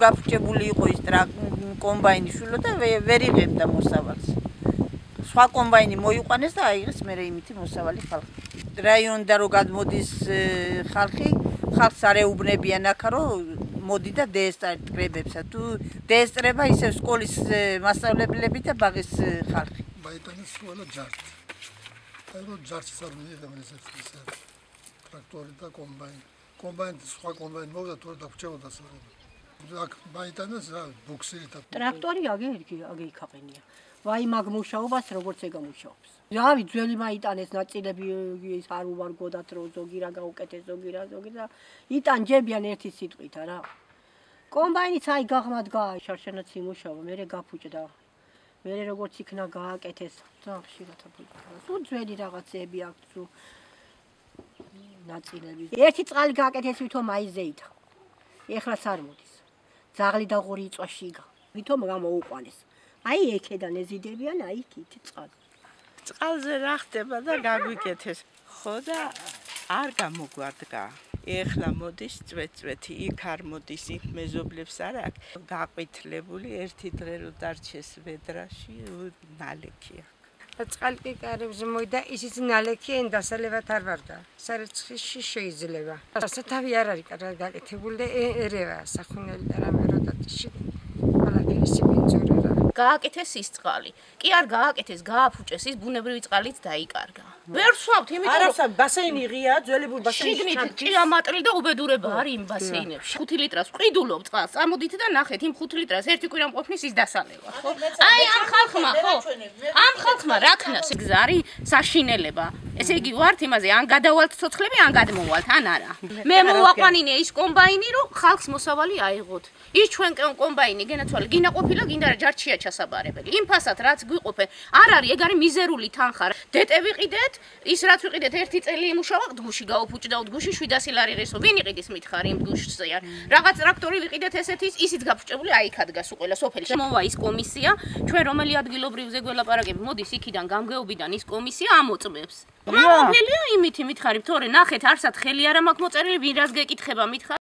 გაფუჭებული იყო ის კომბაინი შულო და ვერ იღებდა მოსავალს. სხვა კომბაინი მოიყვანეს და აიღეს მე იმითი მოსავალი ხალხი. რაიონიდან რო გადმოდის ხალხი, ხალხს არ ეუბნებიან აქა რომ მოდი და დეესტრებებსა. თუ დეესტრება ისევ სკოლის მასწავლებლები და ბაღის ხალხი. Baitănesc scoală jar. Ai vrut jar să rămâne de să tractori da combine. Combine სხვა combine მოვიდა თორე დაგჭებოდა სწორედ. აქ ბაიტანეს რა ბუქსირით. ტრაქტორი აგე იქაყენია. ვაი მაგ მუშაობას როგორც ეგ ამუშაობს. რავი ძველი მაიტანეს ნაწილები ის არ უვარგოდათ რომ ზოგი რა გაუკეთეს ზოგი და იტან ჯებიან ერთი სიტყვით არა. კომბაინიც აი გაღმად გააშარშენაც იმუშავა, მე გაფუჭდა. მე როგორც იქნა გააკეთეს და ხშირად აფუჭდა. სულ ძველი რაღაცები აქვს სულ ნაწილები. ერთი წყალი გააკეთეს ვითომ აი ზეითა. ეხლაც არ მოდის. ძაღლი და ღორი იწვაში იგა. ვითომ გამოუყვანეს. აი ეკედან ეზიდებიან, აი იქით წყალი. წყალზე რა ხდება და გაგვიკეთეს. ხო და არ გამოგვარდგა. ეხლა მოდის წვეწვეთი, იქ არ მოდის, იქ მეზობლებს არ აქვს. გაყვითლებული ერთი დღე რო დარჩეს ვედრაში, ნალექი აქვს. წყალი კი კარებზე მოვიდა, ისიც ნალექია, დასალევად არ ვარდა. სარეცხში შეიძლება. სათავი არ არის კარგად გაკეთებული და ერევა სახუნელი და რამე რო დატიში. ყველაფერი სიბინძურე რა. გააკეთეს ის წყალი. კი არ გააკეთეს, გააფუჭეს ის ბუნებრივი წყალიც დაიკარგა. ვერ ვსვამთ, იმიტომ რომ არა, ბასეინი ღია, ძველებურ ბასეინში. შიგნით ჭიამატლი და უბედურება არის იმ ბასეინებში. 5 litrას ვყიდულობ წყალს, წამოდით და ნახეთ იმ 5 litrას ერთი კვირა მყოფნის ის დასალევა, ხო? აი ამ ხალხმა, ხო? ამ ხალხმა რა ქნას გზა არის საშინელება. ესე იგი ვართ იმაზე, ან გადავალთ ცოცხლები, ან გადმოვალთ, ან არა. მე მოვაყვანინე ის კომბაინი, რომ ხალხს მოსავალი აიღოთ. ის ჩვენ კომბაინი გენაცვალე, გინდა ყოფილა, გინდა რა ჯარჩია ჩასაბარებელი. იმ ფასად რაც გვიყოფენ, არ არის, ეგ არის მიზერული თანხა. დეტე ვიყიდეთ, ის რაც ვიყიდეთ, ერთი წელი იმუშავა, დგუში გაუფუჭდა, დგუში 700 ლარი რესო. ვინ იყიდის მითხარი იმ დგუშზე? რაღაც ტრაქტორი ვიყიდეთ ესეთი, ისიც გაფუჭებული, აი იქ ადგას უყველა სოფელში. მოვა ის კომისია, ჩვენ რომელი ადგილობრივზე გველაპარაკებ, მოდის იქიდან გამგეობიდან ის კომისია ამოწმებს. მამოფელია იმითი მითხარი, თორე ნახეთ, არსად ხელი არ მაქვს მოწერილი, ვინ რას გეკითხება მითხარი.